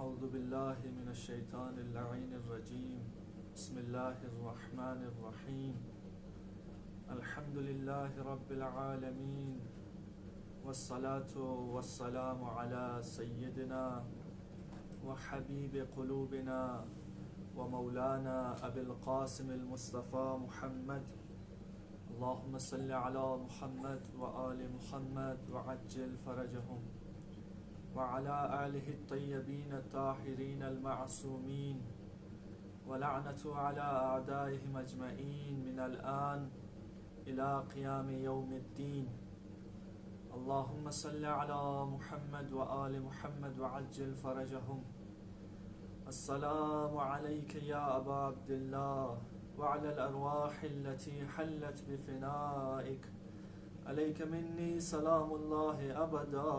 أعوذ بالله من الشيطان اللعين الرجيم بسم الله الرحمن الرحيم الحمد لله رب العالمين والصلاة والسلام على سيدنا وحبيب قلوبنا ومولانا أبي القاسم المصطفى محمد اللهم صل على محمد وآل محمد وعجل فرجهم وعلى آله الطيبين الطاهرين المعصومين ولعنة على أعدائهم أجمعين من الآن إلى قيام يوم الدين. اللهم صل على محمد وآل محمد وعجل فرجهم. السلام عليك يا أبا عبد الله وعلى الأرواح التي حلت بفنائك. عليك مني سلام الله أبدا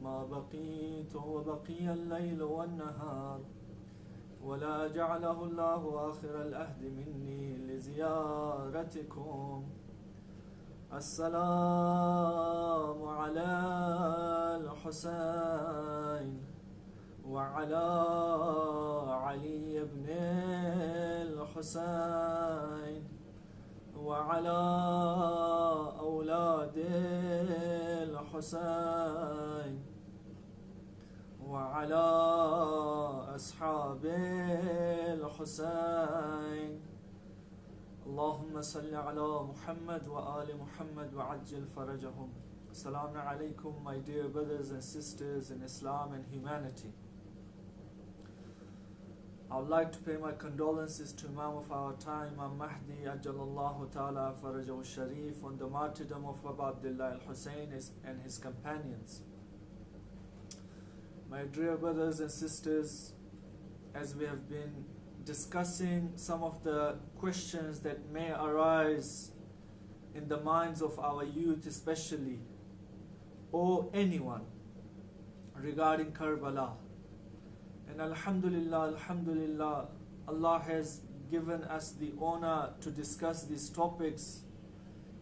ما بقيت وبقي الليل والنهار ولا جعله الله آخر الأهد مني لزيارتكم. السلام على الحسين وعلى علي بن الحسين وعلى أولاد الحسين وعلى أصحاب الحسين. اللهم صل على محمد وآل محمد وعجل فرجهم. Assalamu alaikum, my dear brothers and sisters in Islam and humanity. I would like to pay my condolences to Imam of our time, Imam Mahdi Ajalallahu Ta'ala Farajahu Sharif, on the martyrdom of Abu Abdullah al-Hussein and his companions. My dear brothers and sisters, as we have been discussing some of the questions that may arise in the minds of our youth especially, or anyone, regarding Karbala. And Alhamdulillah, Allah has given us the honor to discuss these topics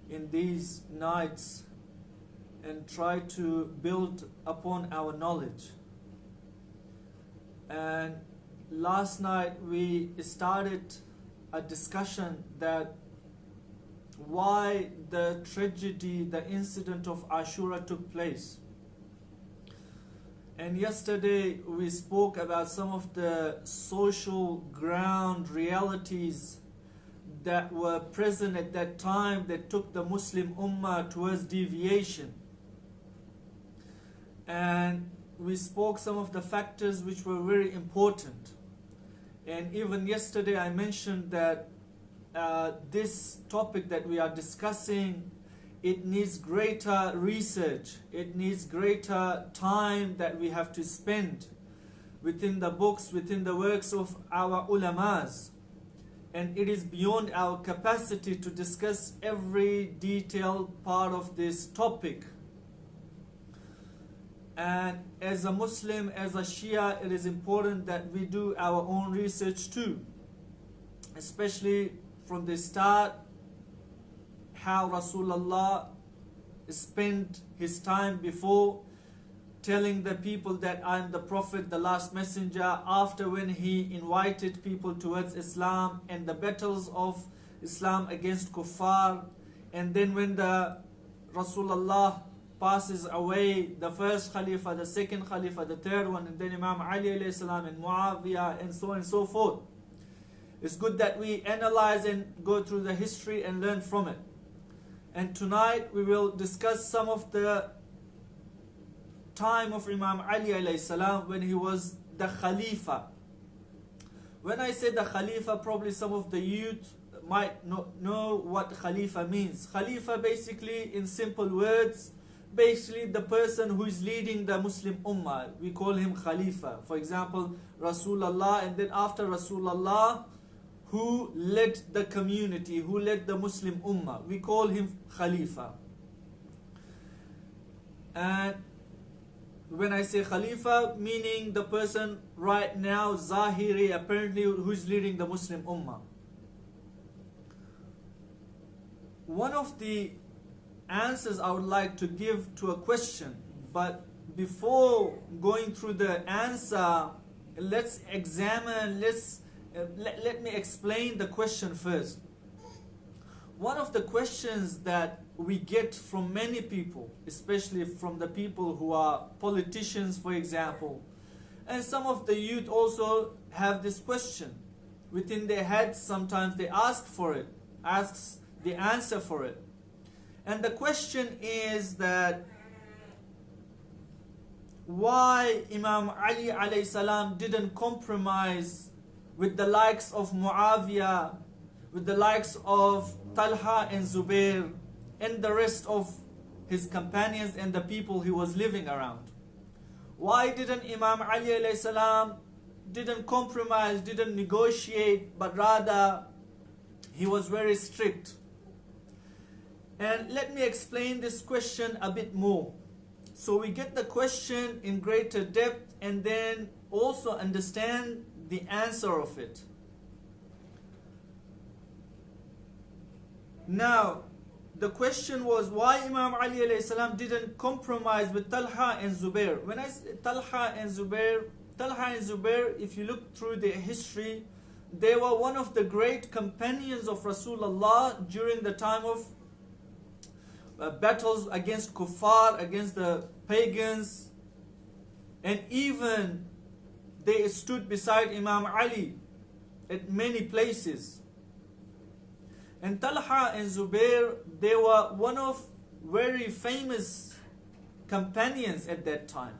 in these nights and try to build upon our knowledge. And last night we started a discussion that why the tragedy, the incident of Ashura took place. And yesterday we spoke about some of the social ground realities that were present at that time that took the Muslim Ummah towards deviation. And we spoke some of the factors which were very important. And even yesterday I mentioned that this topic that we are discussing, it needs greater research, it needs greater time that we have to spend within the books, within the works of our ulamas. And it is beyond our capacity to discuss every detailed part of this topic. And as a Muslim, as a Shia, it is important that we do our own research too, especially from the start, how Rasulullah spent his time before telling the people that I am the Prophet, the last messenger, after when he invited people towards Islam and the battles of Islam against kuffar, and then when the Rasulullah passes away, the first Khalifa, the second Khalifa, the third one, and then Imam Ali alayhi salam and Muawiyah and so on and so forth. It's good that we analyze and go through the history and learn from it. And tonight we will discuss some of the time of Imam Ali alayhi salam when he was the Khalifa. When I say the Khalifa, probably some of the youth might not know what Khalifa means. Khalifa basically, in simple words, basically the person who is leading the Muslim Ummah. We call him Khalifa. For example, Rasulullah, and then after Rasulullah, who led the community, who led the Muslim Ummah. We call him Khalifa. And when I say Khalifa, meaning the person right now, Zahiri, apparently, who is leading the Muslim Ummah. One of the answers I would like to give to a question, but before going through the answer, let's examine, let me explain the question first. One of the questions that we get from many people, especially from the people who are politicians, for example, and some of the youth also have this question within their heads. Sometimes they ask for it, asks the answer for it. And the question is that why Imam Ali alayhi salam didn't compromise with the likes of Muawiyah, with the likes of Talha and Zubair, and the rest of his companions and the people he was living around. Why didn't Imam Ali alayhi salam didn't compromise, didn't negotiate, but rather he was very strict? And let me explain this question a bit more, so we get the question in greater depth and then also understand the answer of it. Now, the question was why Imam Ali alayhi salam didn't compromise with Talha and Zubair. When I say Talha and Zubair, if you look through their history, they were one of the great companions of Rasulullah during the time of battles against kuffar, against the pagans, and even they stood beside Imam Ali at many places. And Talha and Zubair, they were one of very famous companions at that time.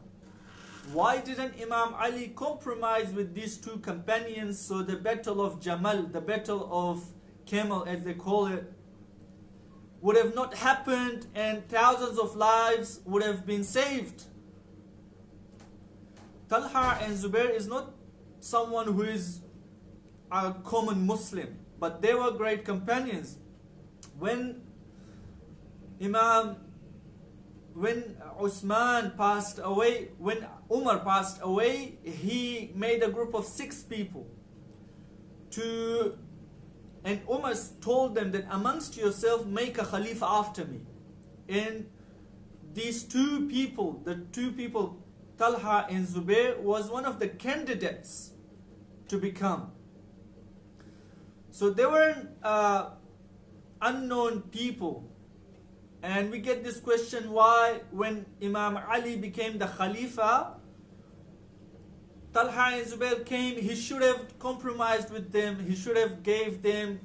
Why didn't Imam Ali compromise with these two companions? So the battle of Jamal, the battle of Camel as they call it, would have not happened and thousands of lives would have been saved. Talha and Zubair is not someone who is a common Muslim, but they were great companions. When Usman passed away, when Umar passed away, he made a group of 6 people and Umar told them that amongst yourself make a Khalifa after me. And these two people, Talha and Zubair, was one of the candidates to become. So they weren't unknown people. And we get this question why when Imam Ali became the Khalifa, Talha and Zubair came, he should have compromised with them, he should have gave them,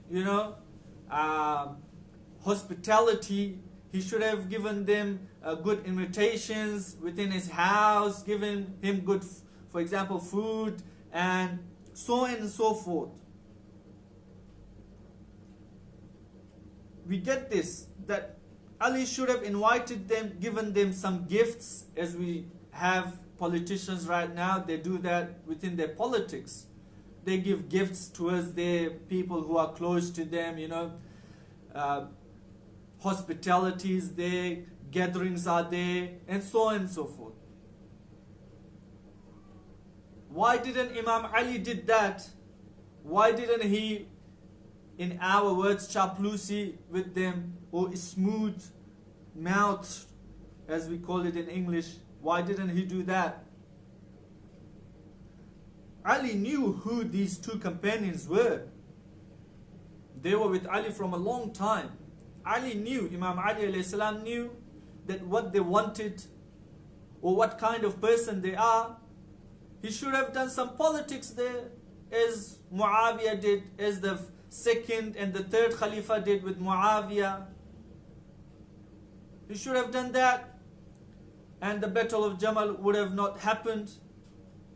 hospitality, he should have given them good invitations within his house, given him good, for example, food, and so on and so forth. We get this, that Ali should have invited them, given them some gifts, as we have politicians right now. They do that within their politics. They give gifts towards their people who are close to them, hospitalities there, gatherings are there, and so on and so forth. Why didn't Imam Ali did that? Why didn't he, in our words, chaplacy with them, or smooth mouth, as we call it in English? Why didn't he do that? Ali knew who these two companions were. They were with Ali from a long time. Ali knew, Imam Ali alayhi salam knew that what they wanted or what kind of person they are. He should have done some politics there, as Muawiyah did, as the second and the third Khalifa did with Muawiyah. He should have done that, and the battle of Jamal would have not happened,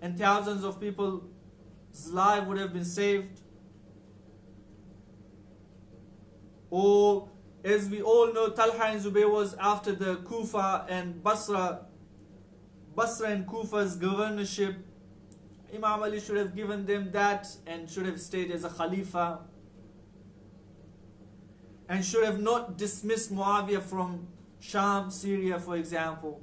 and thousands of people's lives would have been saved. Or, as we all know, Talha and Zubair was after the Kufa and Basra and Kufa's governorship. Imam Ali should have given them that and should have stayed as a Khalifa, and should have not dismissed Muawiyah from Sham, Syria, for example,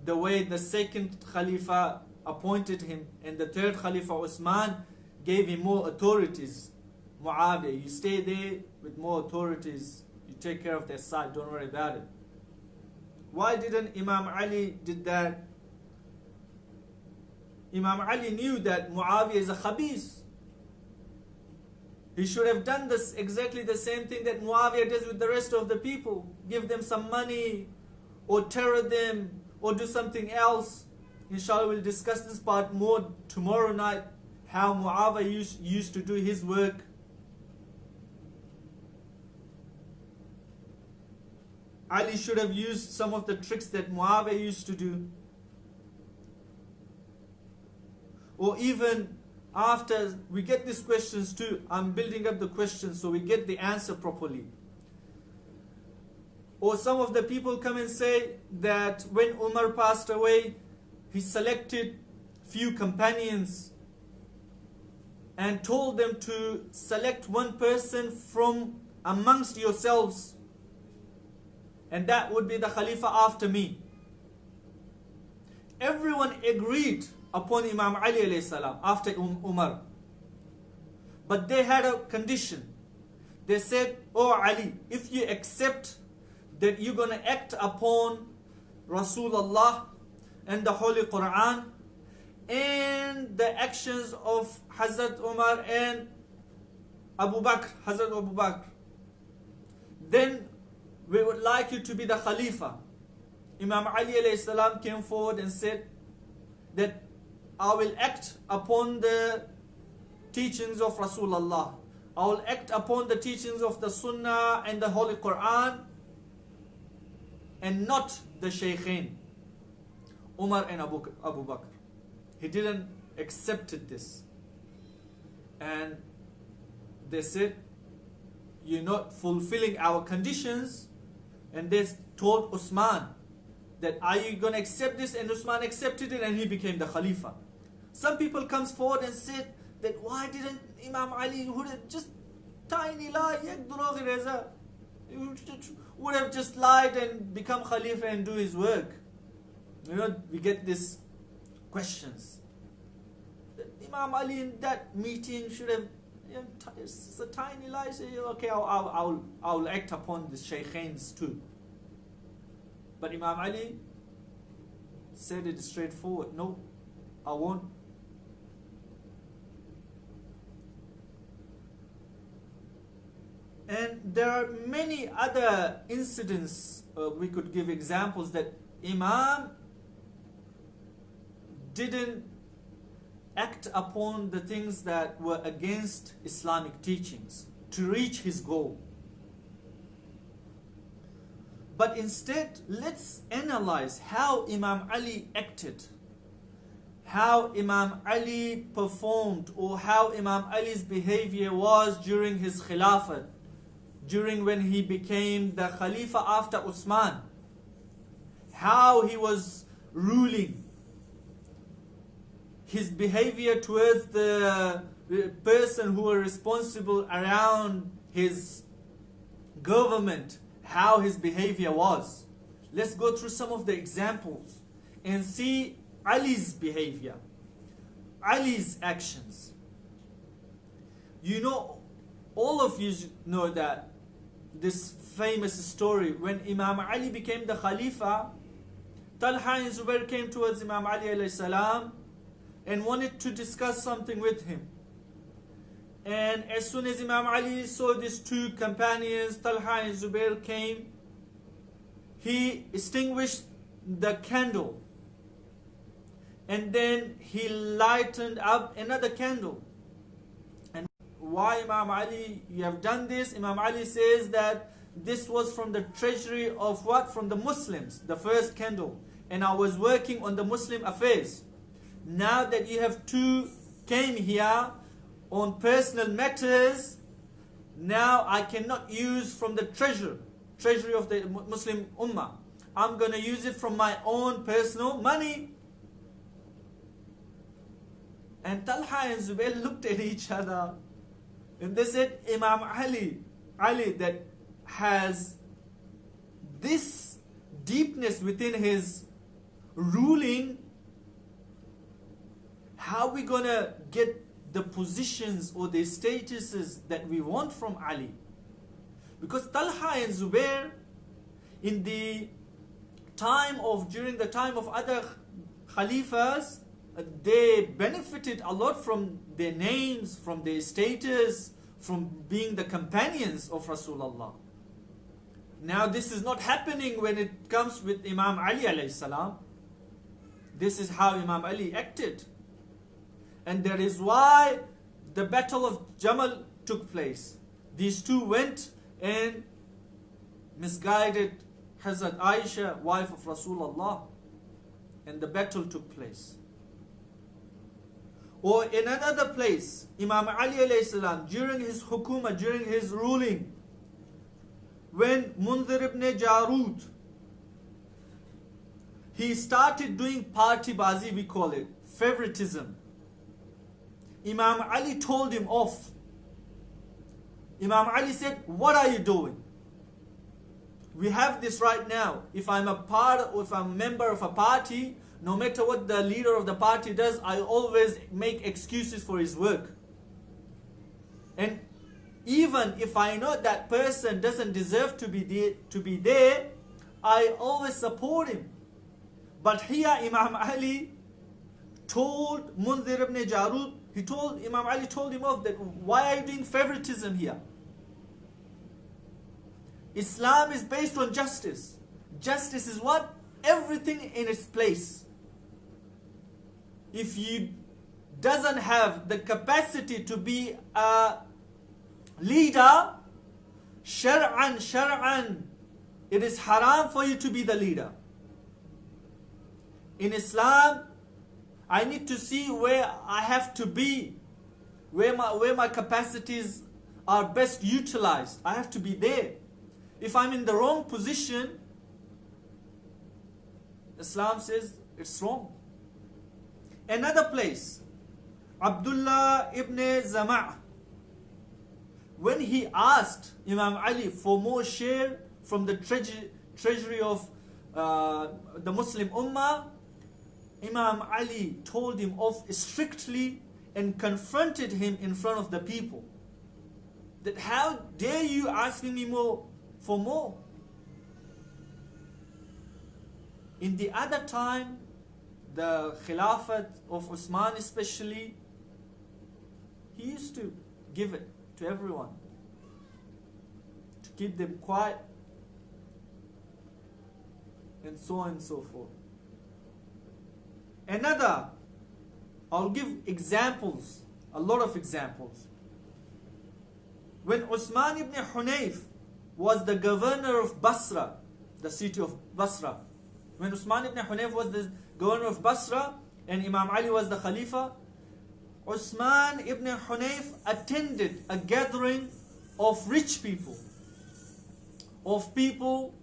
the way the second Khalifa appointed him, and the third Khalifa Usman gave him more authorities. Muawiyah, you stay there with more authorities, you take care of their side, don't worry about it. Why didn't Imam Ali did that? Imam Ali knew that Muawiyah is a khabith. He should have done this exactly the same thing that Muawiyah does with the rest of the people. Give them some money, or terror them, or do something else. Inshallah, we'll discuss this part more tomorrow night, how Muawiyah used to do his work. Ali should have used some of the tricks that Muawiyah used to do. Or even after we get these questions too, I'm building up the questions so we get the answer properly. Or some of the people come and say that when Umar passed away, he selected few companions and told them to select one person from amongst yourselves, and that would be the Khalifa after me. Everyone agreed upon Imam Ali alayhi salam after Umar. But they had a condition. They said, "Oh Ali, if you accept that you're going to act upon Rasulullah and the Holy Quran and the actions of Hazrat Umar and Hazrat Abu Bakr, then we would like you to be the Khalifa." Imam Ali alayhi salam came forward and said that I will act upon the teachings of Rasulullah. I will act upon the teachings of the Sunnah and the Holy Quran, and not the Shaykhain, Umar and Abu Bakr. He didn't accept this. And they said, "You're not fulfilling our conditions." And they told Usman that, "Are you going to accept this?" And Usman accepted it, and he became the Khalifa. Some people comes forward and said that, why didn't Imam Ali, who did just tiny lie, would have just lied and become Khalifa and do his work? You know, we get these questions. Imam Ali in that meeting should have, it's a tiny lie. Say, okay, I'll act upon the Shaykhains too. But Imam Ali said it straightforward. No, I won't. And there are many other incidents we could give examples that Imam didn't act upon the things that were against Islamic teachings to reach his goal. But instead, let's analyze how Imam Ali acted, how Imam Ali performed, or how Imam Ali's behavior was during his Khilafat, during when he became the Khalifa after Usman, how he was ruling, his behavior towards the person who were responsible around his government, how his behavior was. Let's go through some of the examples and see Ali's behavior, Ali's actions. You know, all of you know that this famous story, when Imam Ali became the Khalifa, Talha and Zubair came towards Imam Ali alayhi salam and wanted to discuss something with him. And as soon as Imam Ali saw these two companions, Talha and Zubair came, he extinguished the candle, and then he lightened up another candle. And why, Imam Ali, you have done this? Imam Ali says that this was from the treasury of what? From the Muslims, the first candle. And I was working on the Muslim affairs. Now that you have two came here on personal matters, now I cannot use from the treasury of the Muslim Ummah. I'm going to use it from my own personal money. And Talha and Zubair looked at each other and they said, Imam Ali that has this deepness within his ruling, how are we going to get the positions or the statuses that we want from Ali? Because Talha and Zubair, during the time of other Khalifas, they benefited a lot from their names, from their status, from being the companions of Rasulullah. Now this is not happening when it comes with Imam Ali alayhi salam. This is how Imam Ali acted. And that is why the battle of Jamal took place. These two went and misguided Hazrat Aisha, wife of Rasulullah, and the battle took place. Or in another place, Imam Ali alayhi salam, during his hukuma, during his ruling, when Munzir ibn Jarud, he started doing party bazi, we call it, favoritism. Imam Ali told him off. Imam Ali said, what are you doing? We have this right now. If I'm a member of a party, no matter what the leader of the party does, I always make excuses for his work. And even if I know that person doesn't deserve to be there, I always support him. But here Imam Ali told Munzir ibn Jarud, Imam Ali told him off that why are you doing favoritism here? Islam is based on justice. Justice is what? Everything in its place. If you doesn't have the capacity to be a leader, shar'an, it is haram for you to be the leader. In Islam, I need to see where I have to be, where my capacities are best utilized. I have to be there. If I'm in the wrong position, Islam says it's wrong. Another place, Abdullah ibn Zama', when he asked Imam Ali for more share from the treasury of the Muslim Ummah, Imam Ali told him off strictly and confronted him in front of the people. That how dare you asking me for more? In the other time, the Khilafat of Uthman especially, he used to give it to everyone, to keep them quiet, and so on and so forth. Another, I'll give examples, a lot of examples. When Uthman ibn Hunayf was the governor of Basra, the city of Basra, when Uthman ibn Hunayf was the governor of Basra and Imam Ali was the Khalifa, Uthman ibn Hunayf attended a gathering of rich people, of people.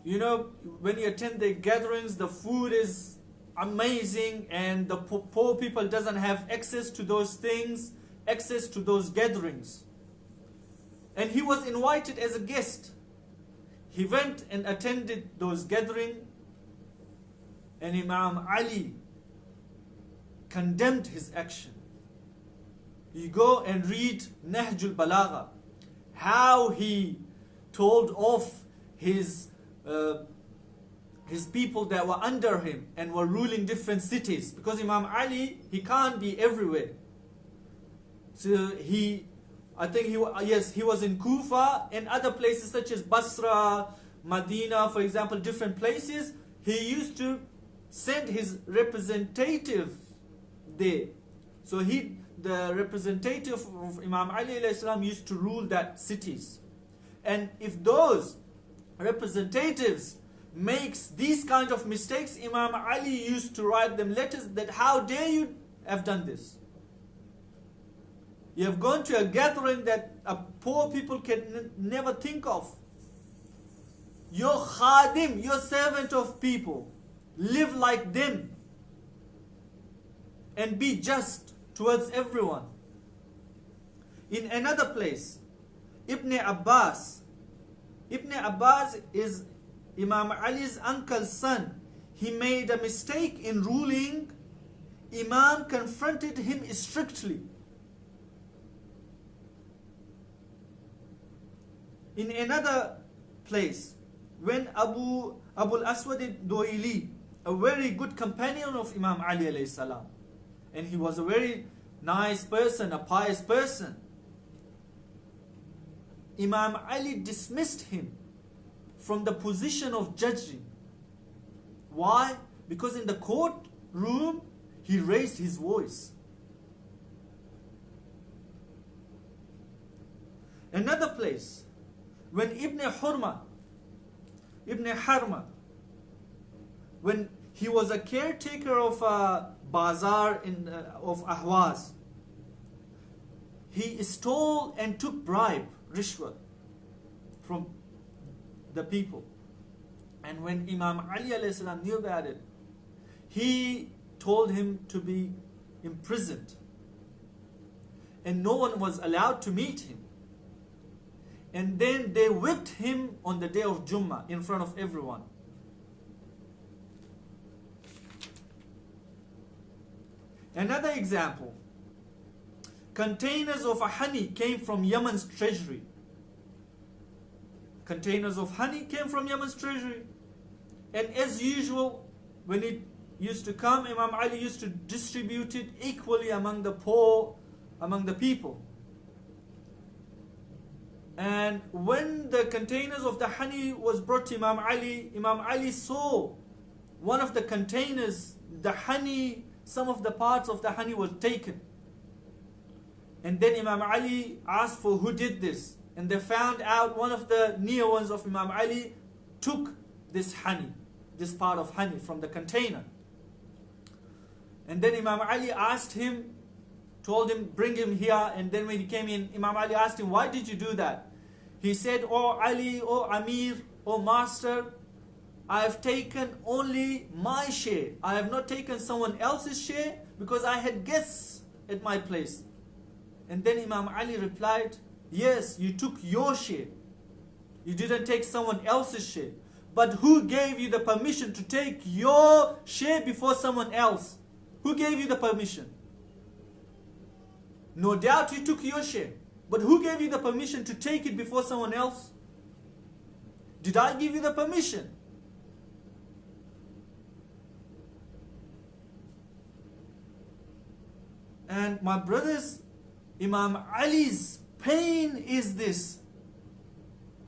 You know, when you attend the gatherings, the food is amazing and the poor people doesn't have access to those things, access to those gatherings. And he was invited as a guest. He went and attended those gatherings, and Imam Ali condemned his action. You go and read Nahjul Balagha, how he told off his people that were under him and were ruling different cities, because Imam Ali, he can't be everywhere. So he was in Kufa and other places such as Basra, Medina, for example, different places. He used to send his representative there. So the representative of Imam Ali alayhi salam used to rule that cities. And if those representatives makes these kind of mistakes, Imam Ali used to write them letters that how dare you have done this? You have gone to a gathering that poor people can never think of. Your khadim, your servant of people, live like them and be just towards everyone. In another place, Ibn Abbas is Imam Ali's uncle's son. He made a mistake in ruling. Imam confronted him strictly. In another place, when Abu al-Aswad al-Du'ili, a very good companion of Imam Ali alayhi salam. And he was a very nice person, a pious person. Imam Ali dismissed him from the position of judging. Why? Because in the courtroom, he raised his voice. Another place, when Ibn Harma, when he was a caretaker of a bazaar of Ahwaz, he stole and took bribe, rishwat, from the people. And when Imam Ali alayhi salam knew about it, he told him to be imprisoned. And no one was allowed to meet him. And then they whipped him on the day of Jummah in front of everyone. Another example, containers of honey came from Yemen's treasury. Containers of honey came from Yemen's treasury. And as usual, when it used to come, Imam Ali used to distribute it equally among the poor, among the people. And when the containers of the honey was brought to Imam Ali saw one of the containers, the honey, some of the parts of the honey was taken. And then Imam Ali asked for who did this. And they found out one of the near ones of Imam Ali took this honey, this part of honey from the container. And then Imam Ali asked him, told him, bring him here. And then when he came in, Imam Ali asked him, why did you do that? He said, "Oh Ali, oh Amir, oh Master, I have taken only my share. I have not taken someone else's share because I had guests at my place." And then Imam Ali replied, "Yes, you took your share. You didn't take someone else's share. But who gave you the permission to take your share before someone else? Who gave you the permission? No doubt you took your share. But who gave you the permission to take it before someone else? Did I give you the permission?" And my brothers, Imam Ali's pain is this.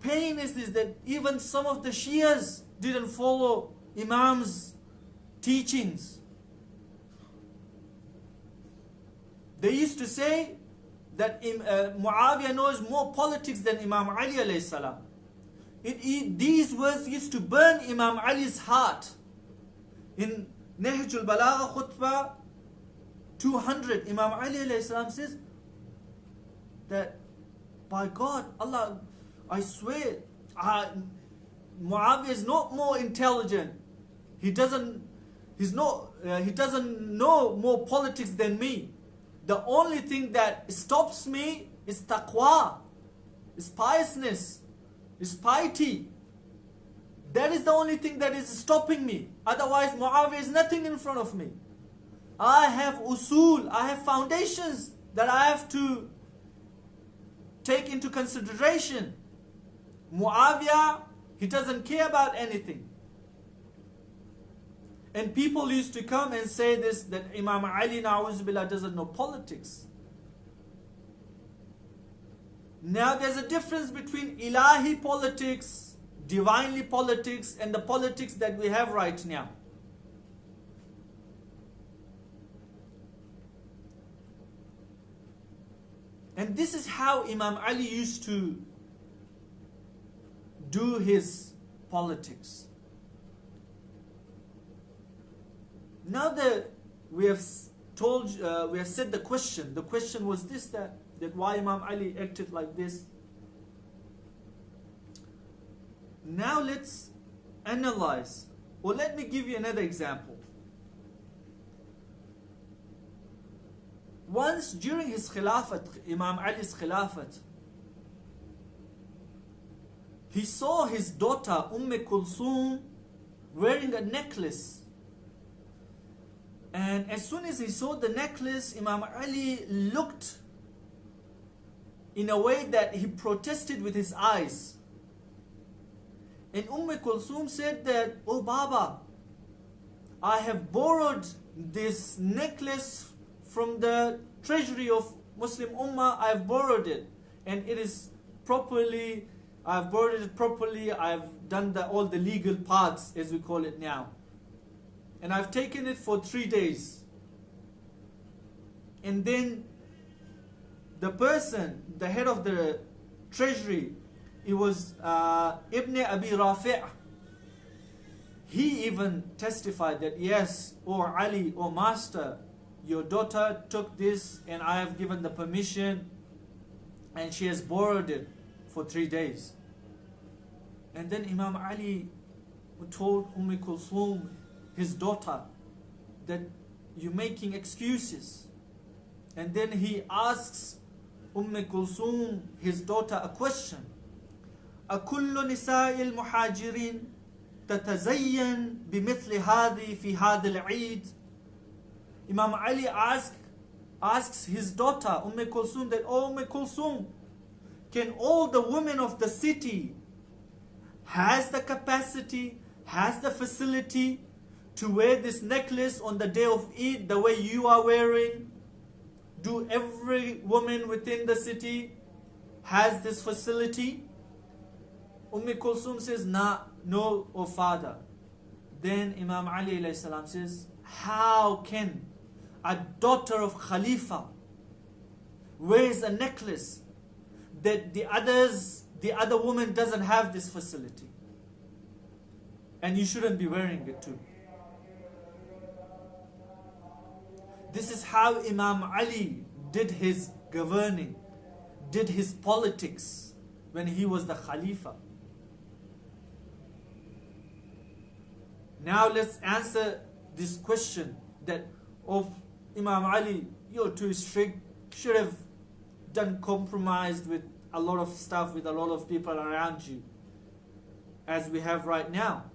Pain is this, that even some of the Shias didn't follow Imam's teachings. They used to say that Muawiyah knows more politics than Imam Ali alayhi salam. These words used to burn Imam Ali's heart. In Nahj al-Balagha khutbah 200, Imam Ali alayhi salam says that, by God, Allah, I swear, Muawiyah is not more intelligent. He doesn't know more politics than me. The only thing that stops me is taqwa, is piousness, is piety. That is the only thing that is stopping me. Otherwise, Muawiyah is nothing in front of me. I have usul, I have foundations that I have to take into consideration. Muawiyah, he doesn't care about anything. And people used to come and say this, that Imam Ali na'uzubillah doesn't know politics. Now there's a difference between ilahi politics, divinely politics, and the politics that we have right now. And this is how Imam Ali used to do his politics. Now that we have said the question. The question was this, that why Imam Ali acted like this. Now let's analyze, or let me give you another example. Once during his khilafat, Imam Ali's khilafat, he saw his daughter Kulthum wearing a necklace. And as soon as he saw the necklace, Imam Ali looked in a way that he protested with his eyes. And Kulthum said that, "Oh Baba, I have borrowed this necklace from the treasury of Muslim Ummah. I have borrowed it, and it is properly, I've borrowed it properly, I've done all the legal parts, as we call it now. And I've taken it for 3 days. And then the person, the head of the treasury, it was Ibn Abi Rafi'. He even testified that, yes, O Ali, O Master, your daughter took this and I have given the permission, and she has borrowed it for 3 days. And then Imam Ali told Kulthum, his daughter, that you're making excuses. And then he asks Kulthum, his daughter, a question. أَكُلُّ نِسَاءِ الْمُحَاجِرِينَ تَتَزَيَّن بِمِثْلِ هَذِي فِي هَذِا الْعِيدِ. Imam Ali asks his daughter, Kulthum, that, oh Kulthum, can all the women of the city has the capacity, has the facility to wear this necklace on the day of Eid the way you are wearing? Do every woman within the city has this facility? Kulthum says, no, O father. Then Imam Ali alayhi salam says, how can a daughter of Khalifa wears a necklace that the other woman doesn't have this facility? And you shouldn't be wearing it too. This is how Imam Ali did his governing, did his politics when he was the Khalifa. Now let's answer this question that, of Imam Ali, you're too strict, should have done compromised with a lot of stuff, with a lot of people around you, as we have right now.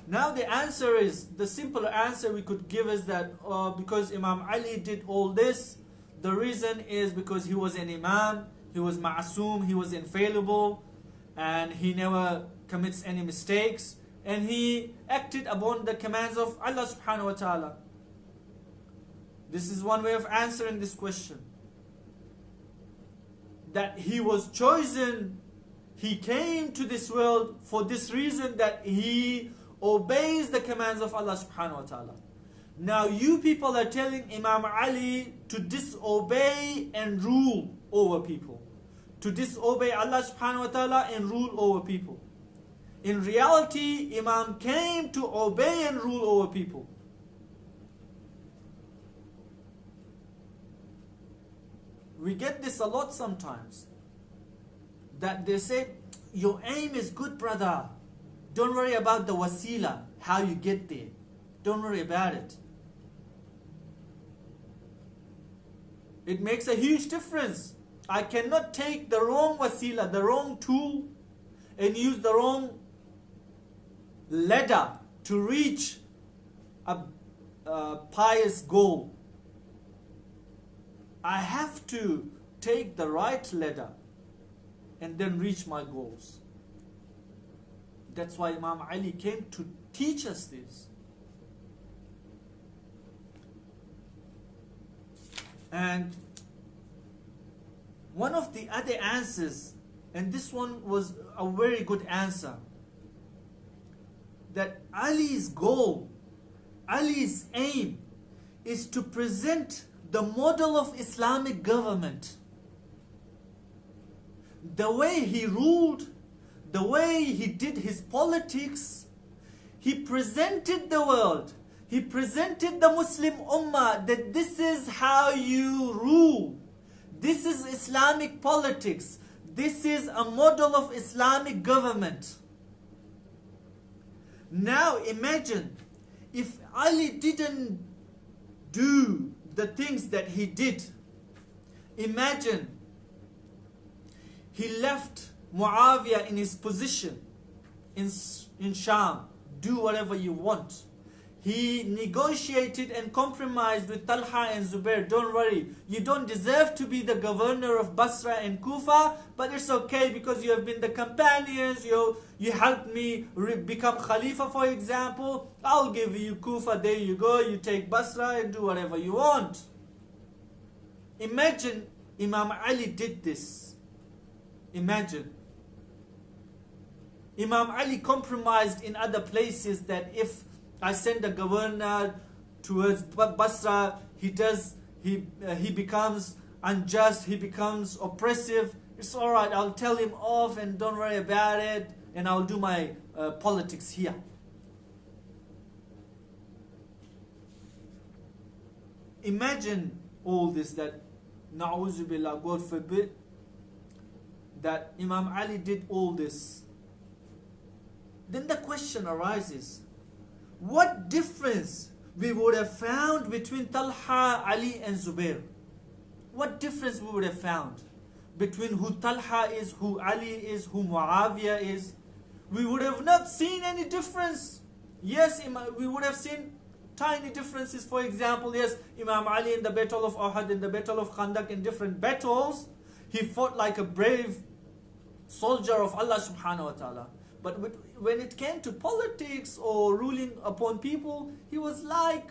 Now the answer is, the simple answer we could give is that because Imam Ali did all this, the reason is because he was an Imam, he was ma'asum, he was infallible, and he never commits any mistakes, and he acted upon the commands of Allah subhanahu wa ta'ala. This is one way of answering this question. That he was chosen, he came to this world for this reason, that he obeys the commands of Allah subhanahu wa ta'ala. Now you people are telling Imam Ali to disobey and rule over people, to disobey Allah subhanahu wa ta'ala and rule over people. In reality, Imam came to obey and rule over people. We get this a lot sometimes, that they say, your aim is good, brother. Don't worry about the wasila, how you get there. Don't worry about it. It makes a huge difference. I cannot take the wrong wasila, the wrong tool, and use the wrong ladder to reach a pious goal. I have to take the right ladder and then reach my goals. That's why Imam Ali came to teach us this. And one of the other answers, and this one was a very good answer, that Ali's goal, Ali's aim is to present the model of Islamic government. The way he ruled, the way he did his politics, he presented the world, he presented the Muslim Ummah that this is how you rule. This is Islamic politics. This is a model of Islamic government. Now imagine if Ali didn't do the things that he did. Imagine he left Muawiyah in his position in Sham. Do whatever you want. He negotiated and compromised with Talha and Zubair. Don't worry, you don't deserve to be the governor of Basra and Kufa, but it's okay because you have been the companions, you helped me become Khalifa, for example. I'll give you Kufa, there you go, you take Basra and do whatever you want. Imagine Imam Ali did this. Imagine. Imam Ali compromised in other places that if I send a governor towards Basra, he becomes unjust, he becomes oppressive. It's alright, I'll tell him off and don't worry about it, and I'll do my politics here. Imagine all this, that na'uzu billah, God forbid, that Imam Ali did all this. Then the question arises, what difference we would have found between Talha, Ali and Zubair? What difference we would have found between who Talha is, who Ali is, who Muawiyah is? We would have not seen any difference. Yes, we would have seen tiny differences. For example, yes, Imam Ali in the Battle of Uhud, in the Battle of Khandaq, in different battles, he fought like a brave soldier of Allah subhanahu wa ta'ala. But when it came to politics or ruling upon people, he was like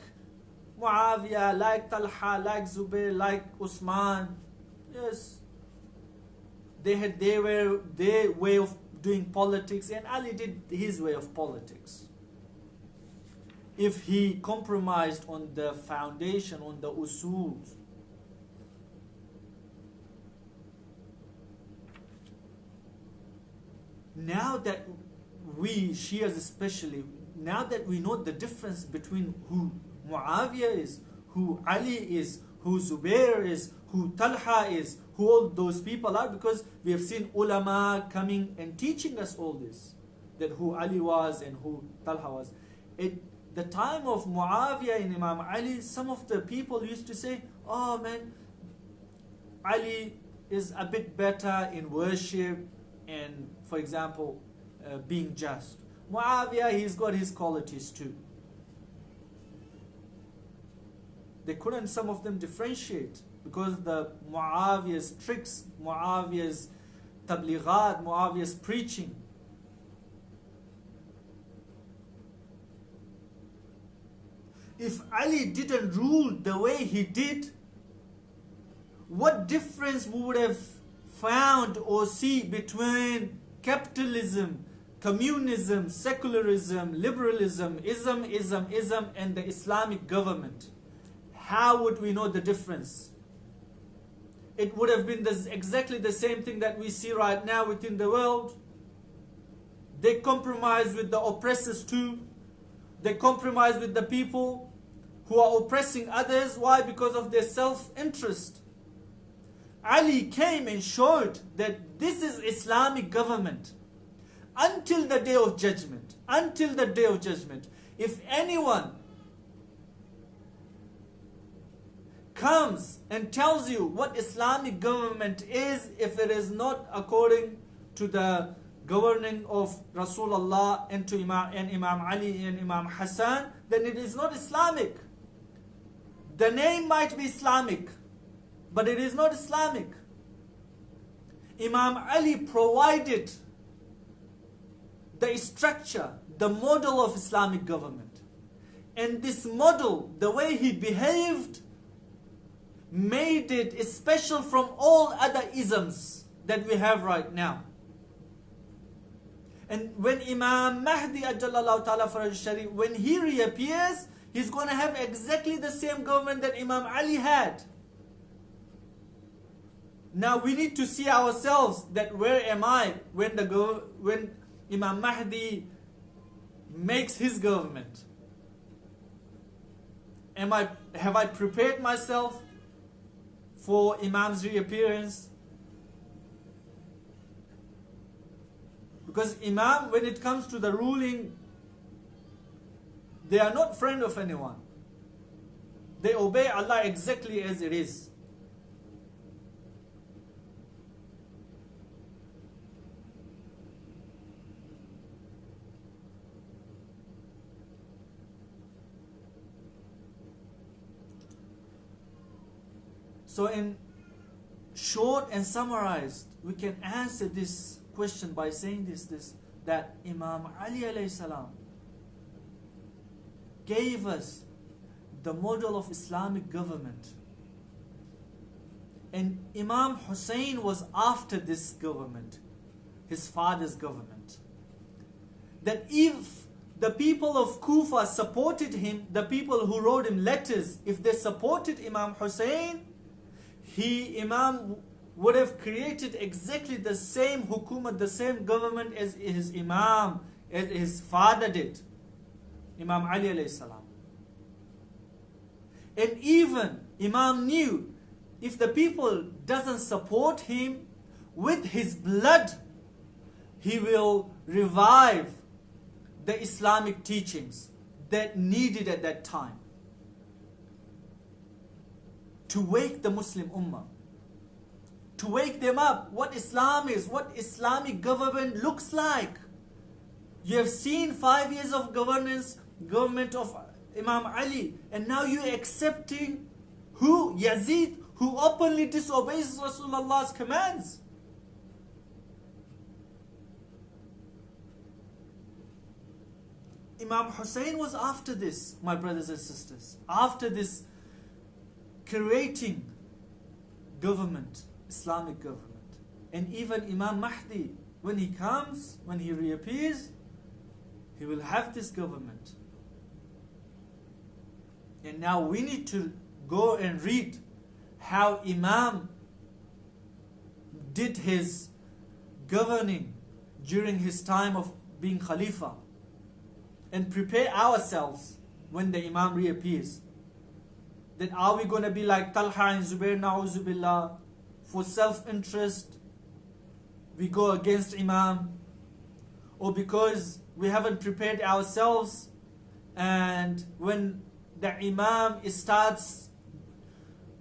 Muawiyah, like Talha, like Zubair, like Usman. Yes, they had their way of doing politics, and Ali did his way of politics. If he compromised on the foundation, on the usul, now that we Shias especially, now that we know the difference between who Muawiyah is, who Ali is, who Zubair is, who Talha is, who all those people are, because we have seen ulama coming and teaching us all this, that who Ali was and who Talha was. At the time of Muawiyah and Imam Ali, some of the people used to say, oh man, Ali is a bit better in worship and, for example, being just. Muawiyah, he's got his qualities too. They couldn't, some of them, differentiate because the Muawiyah's tricks, Muawiyah's tablighat, Muawiyah's preaching. If Ali didn't rule the way he did, what difference we would have found or see between capitalism, communism, secularism, liberalism, ism, and the Islamic government? How would we know the difference? It would have been exactly the same thing that we see right now within the world. They compromise with the oppressors too. They compromise with the people who are oppressing others. Why? Because of their self-interest. Ali came and showed that this is Islamic government until the day of judgment. Until the day of judgment. If anyone comes and tells you what Islamic government is, if it is not according to the governing of Rasulullah and to Imam Ali and Imam Hassan, then it is not Islamic. The name might be Islamic, but it is not Islamic. Imam Ali provided the structure, the model of Islamic government. And this model, the way he behaved, made it special from all other isms that we have right now. And when Imam Mahdi Ajallallahu Ta'ala Faraj Sharif, when he reappears, he's going to have exactly the same government that Imam Ali had. Now we need to see ourselves that where am I when Imam Mahdi makes his government? Have I prepared myself for Imam's reappearance? Because Imam, when it comes to the ruling, they are not friend of anyone. They obey Allah exactly as it is. So in short and summarized, we can answer this question by saying this that Imam Ali alayhi salam gave us the model of Islamic government. And Imam Hussein was after this government, his father's government. That if the people of Kufa supported him, the people who wrote him letters, if they supported Imam Hussein, Imam would have created exactly the same hukumat, the same government as his Imam, as his father did, Imam Ali alayhi salam. And even Imam knew if the people doesn't support him, with his blood, he will revive the Islamic teachings that needed at that time to wake the Muslim Ummah, to wake them up what Islam is, what Islamic government looks like. You have seen 5 years of government of Imam Ali, and now you're accepting who? Yazid, who openly disobeys Rasulullah's commands. Imam Hussein was after this, my brothers and sisters, after this creating government, Islamic government. And even Imam Mahdi, when he comes, when he reappears, he will have this government. And now we need to go and read how Imam did his governing during his time of being Khalifa, and prepare ourselves when the Imam reappears. Then are we going to be like Talha and Zubair, na'uzu billah, for self-interest we go against Imam? Or because we haven't prepared ourselves, and when the Imam starts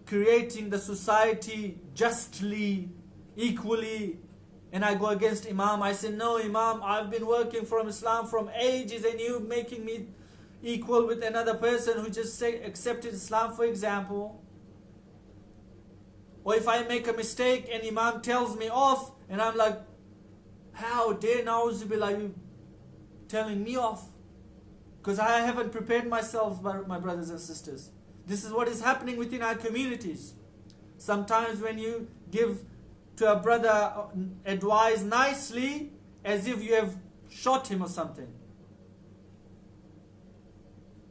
creating the society justly, equally, and I go against Imam, I say, no Imam, I've been working for Islam from ages and you making me equal with another person who just accepted Islam, for example. Or if I make a mistake and Imam tells me off, and I'm like, how dare na'uzubillah you telling me off? Because I haven't prepared myself, my brothers and sisters. This is what is happening within our communities. Sometimes when you give to a brother advice nicely, as if you have shot him or something.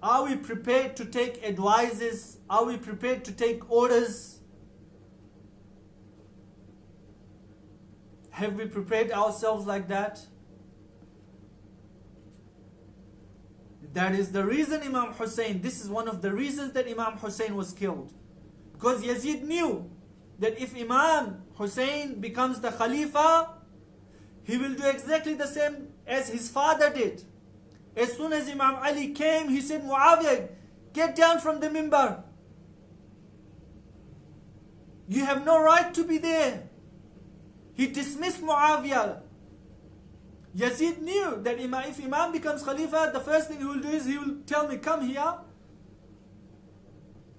Are we prepared to take advices? Are we prepared to take orders? Have we prepared ourselves like that? That is the reason Imam Hussein, this is one of the reasons that Imam Hussein was killed. Because Yazid knew that if Imam Hussein becomes the Khalifa, he will do exactly the same as his father did. As soon as Imam Ali came, he said, Muawiyah, get down from the mimbar. You have no right to be there. He dismissed Muawiyah. Yazid knew that if Imam becomes Khalifa, the first thing he will do is he will tell me, come here.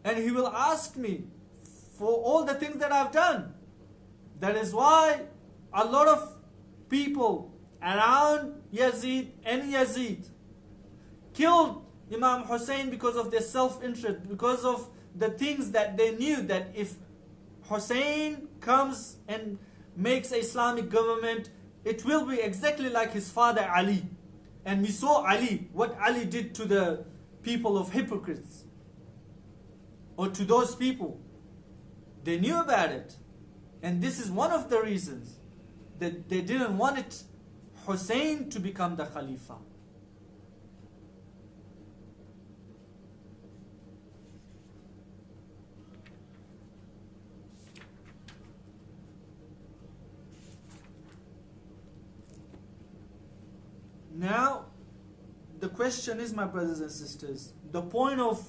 And he will ask me for all the things that I've done. That is why a lot of people around Yazid and Yazid killed Imam Hussein because of their self-interest, because of the things that they knew that if Hussein comes and makes an Islamic government, it will be exactly like his father Ali. And we saw Ali, what Ali did to the people of hypocrites, or to those people. They knew about it. And this is one of the reasons that they didn't want it, Hussein to become the Khalifa. Now, the question is, my brothers and sisters, the point of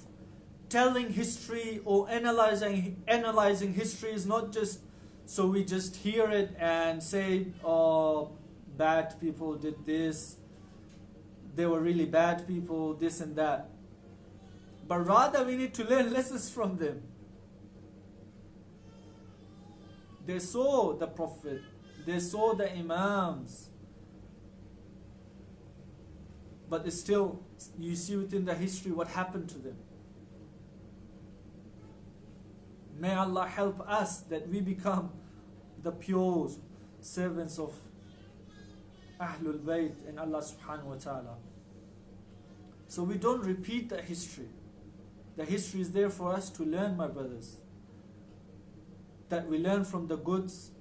telling history or analyzing history is not just so we just hear it and say, oh, bad people did this, they were really bad people, this and that. But rather we need to learn lessons from them. They saw the Prophet, they saw the Imams, but still, you see within the history what happened to them. May Allah help us that we become the pure servants of Ahlul Bayt and Allah subhanahu wa ta'ala. So we don't repeat the history. The history is there for us to learn, my brothers. That we learn from the goods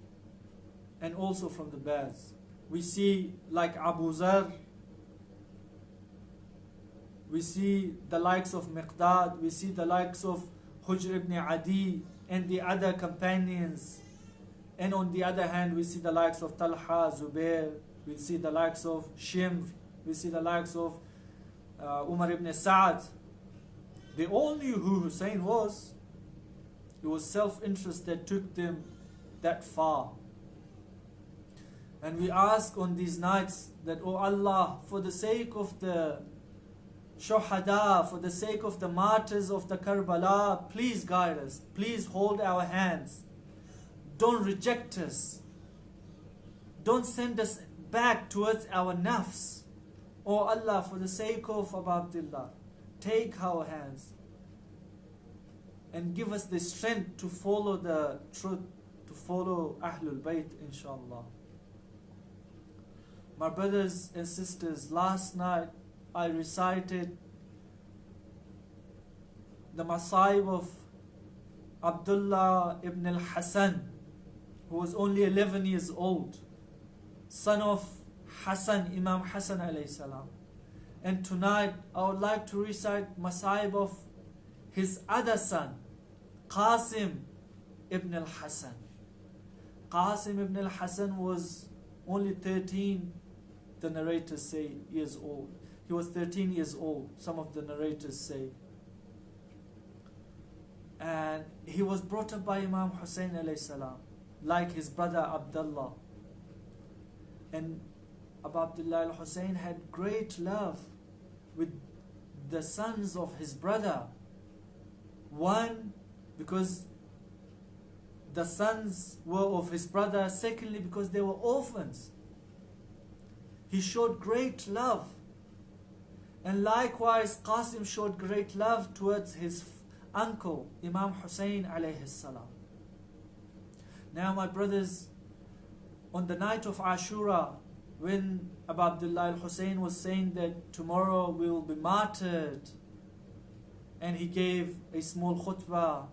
and also from the bads. We see like Abu Zar, we see the likes of Miqdad, we see the likes of Hujr ibn Adi and the other companions. And on the other hand, we see the likes of Talha, Zubair, we see the likes of Shimr, we see the likes of Umar ibn Sa'ad. They all knew who Hussein was. It was self-interest that took them that far. And we ask on these nights that, oh Allah, for the sake of the Shuhada, for the sake of the martyrs of the Karbala, please guide us. Please hold our hands. Don't reject us. Don't send us back towards our nafs. Oh Allah, for the sake of Abu Abdullah, take our hands and give us the strength to follow the truth, to follow Ahlul Bayt, inshallah. My brothers and sisters, last night I recited the Masaib of Abdullah ibn al-Hasan, who was only 11 years old, son of Hassan, Imam Hassan alayhi salam. And tonight I would like to recite Masaib of his other son, Qasim ibn al-Hasan. Qasim ibn al-Hasan was only 13, the narrators say, years old. He was 13 years old, some of the narrators say. And he was brought up by Imam Hussain alayhi salam, like his brother Abdullah. And Abu Abdullah al-Hussein had great love with the sons of his brother. One, because the sons were of his brother. Secondly, because they were orphans. He showed great love. And likewise, Qasim showed great love towards his uncle, Imam Hussein alayhi salam. Now, my brothers, on the night of Ashura, when Abu Abdullah al-Hussein was saying that tomorrow we will be martyred, and he gave a small khutbah,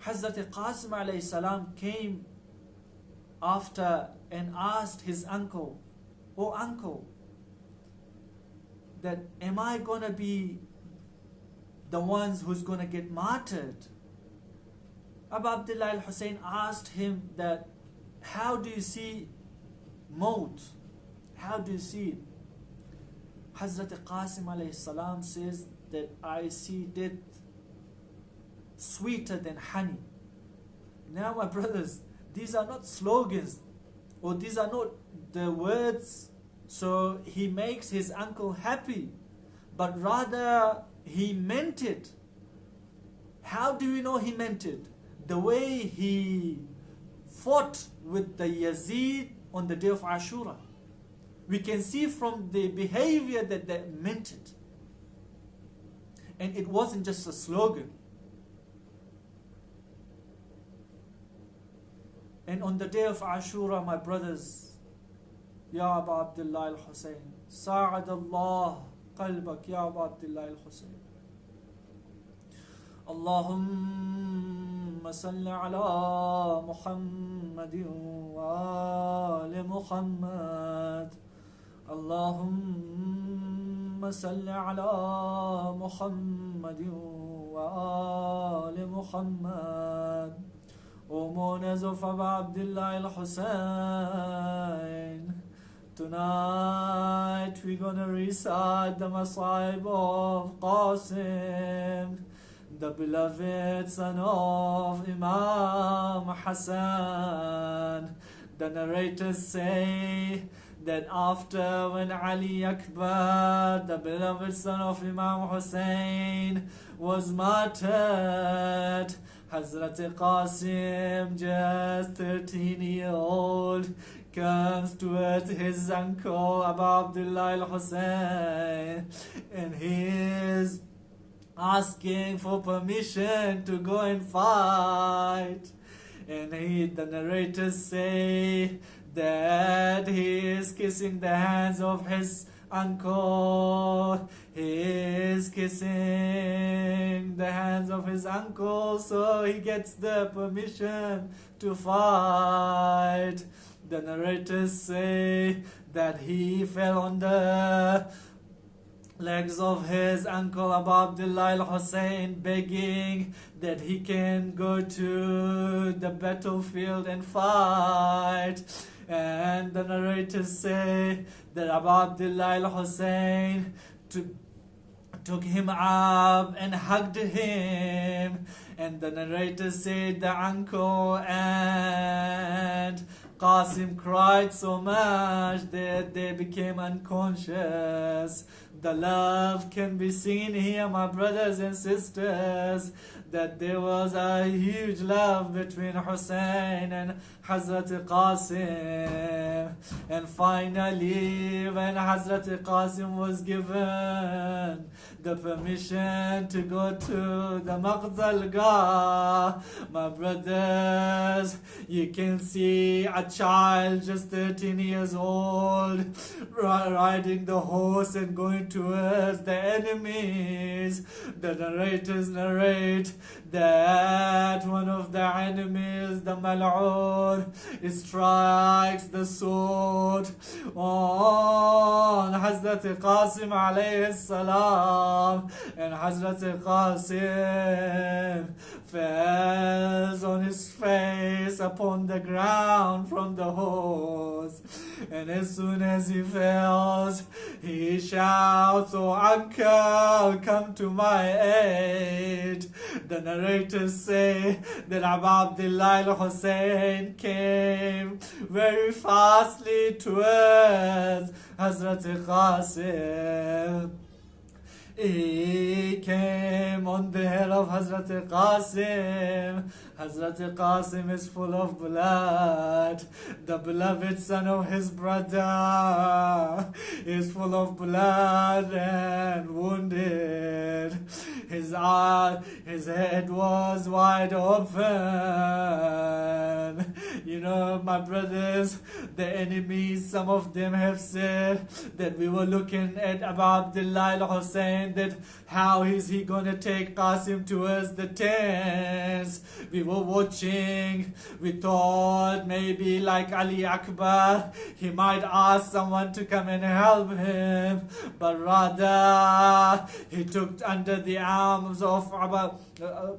Hazrat Qasim alayhi salam came after and asked his uncle, "Oh uncle, that am I going to be the ones who's going to get martyred?" Abu Abdullah al-Hussein asked him that, how do you see maut? How do you see it? Hazrat Qasim alayhi salam says that I see death sweeter than honey. Now my brothers, these are not slogans, or these are not the words so he makes his uncle happy, but rather he meant it. How do we know he meant it? The way he fought with the Yazid on the day of Ashura. We can see from the behavior that they meant it. And it wasn't just a slogan. And on the day of Ashura, my brothers, Ya Abu Abdullah al-Hussein, Sa'ad Allah qalbak, Ya Abu Abdullah al-Hussein. Allahumma salli ala Muhammadin wa ali Muhammad. Allahumma salli ala Muhammadin wa ali Muhammad. O mourners of Abu Abdullah al-Hussein, tonight we're going to recite the Masaib of Qasim, the beloved son of Imam Hassan. The narrators say that after when Ali Akbar, the beloved son of Imam Hossain, was martyred, Hazrat Qasim, just 13-year-old, comes towards his uncle Abu Abdullah al-Hussein, and he is asking for permission to go and fight. And the narrators say that he is kissing the hands of his uncle. He is kissing the hands of his uncle, so he gets the permission to fight. The narrators say that he fell on the legs of his uncle Abu Abdullah al-Hussein, begging that he can go to the battlefield and fight. And the narrators say that Abu Abdullah al-Hussein took him up and hugged him. And the narrators say the uncle and Qasim cried so much that they became unconscious. The love can be seen here, my brothers and sisters, that there was a huge love between Hussein and Hazrat Qasim. And finally, when Hazrat Qasim was given the permission to go to the Agha, my brothers, you can see a child just 13 years old riding the horse and going towards the enemies. The narrators narrate that one of the enemies, the Mal'un, strikes the sword on Hazrat Qasim alayhi salam, and Hazrat Qasim falls on his face upon the ground from the horse. And as soon as he falls, he shouts, "Oh uncle, come to my aid." The narrators say that Abu Abdullah al-Hussein came very fastly towards Hazrat Qasim. He came on the head of Hazrat Qasim. Hazrat Qasim is full of blood. The beloved son of his brother is full of blood and wounded. His head was wide open. You know, my brothers, the enemies, some of them have said that we were looking at Abu Abdullah al-Hussein, that how is he going to take Qasim towards the tents. We were watching. We thought maybe like Ali Akbar, he might ask someone to come and help him, but rather he took under the arms of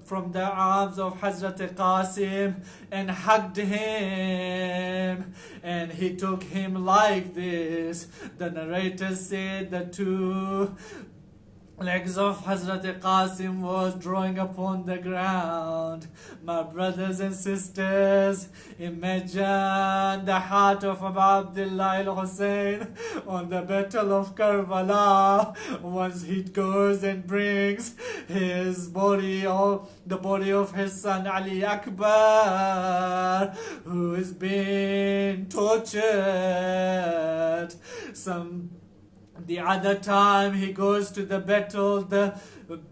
from the arms of Hazrat Qasim and hugged him, and he took him like this. The narrator said the two legs of Hazrat Qasim was drawing upon the ground. My brothers and sisters, imagine the heart of Abu Abdullah al-Hussein on the battle of Karbala, once he goes and brings his body, or the body of his son Ali Akbar, who is being tortured. The other time he goes to the battle, the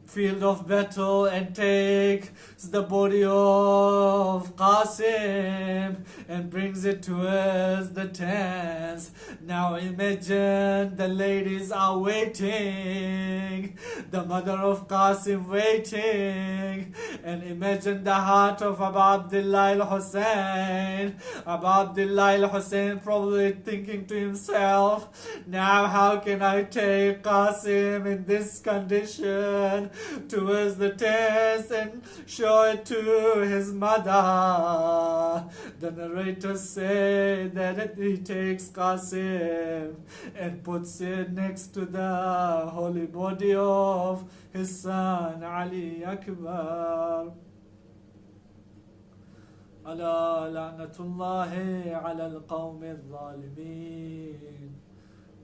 field of battle, and takes the body of Qasim and brings it towards the tents. Now imagine the ladies are waiting, the mother of Qasim waiting, and imagine the heart of Abu Abdullah al-Hussein. Abu Abdullah al-Hussein probably thinking to himself, now how can I take Qasim in this condition towards the tents and show it to his mother? The narrators say that he takes Qasim and puts it next to the holy body of his son Ali Akbar. ألا لعنة الله على القوم الظالمين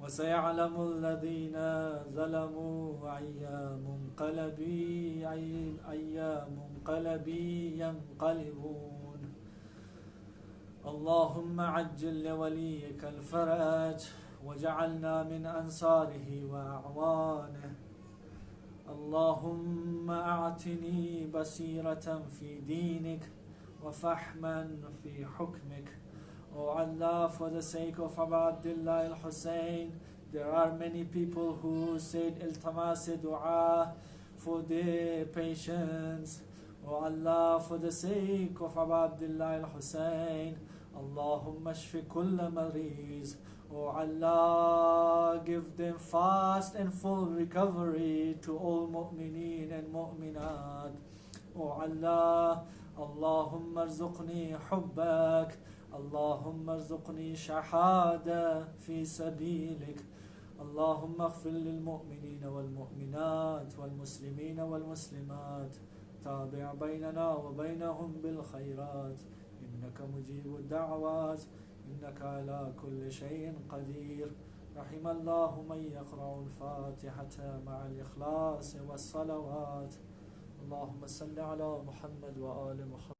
وسيعلم الذين ظلموا أي منقلب ينقلبون. اللهم عجل لوليك الفرج وجعلنا من أنصاره وأعوانه. اللهم أعتني بصيرة في دينك وفهما في حكمك. Oh Allah, for the sake of Abdullah al-Hussein, there are many people who said iltamas dua for their patients. Oh Allah, for the sake of Abdullah al-Hussein, Allahumma shfi kulla mariz. Oh Allah, give them fast and full recovery to all mu'mineen and mu'minat. Oh Allah, Allahumma arzuqni hubbak. اللهم ارزقني شهادة في سبيلك. اللهم اغفر للمؤمنين والمؤمنات والمسلمين والمسلمات. تابع بيننا وبينهم بالخيرات إنك مجيب الدعوات إنك على كل شيء قدير. رحم الله من يقرأ الفاتحة مع الإخلاص والصلوات. اللهم صل على محمد وآل محمد.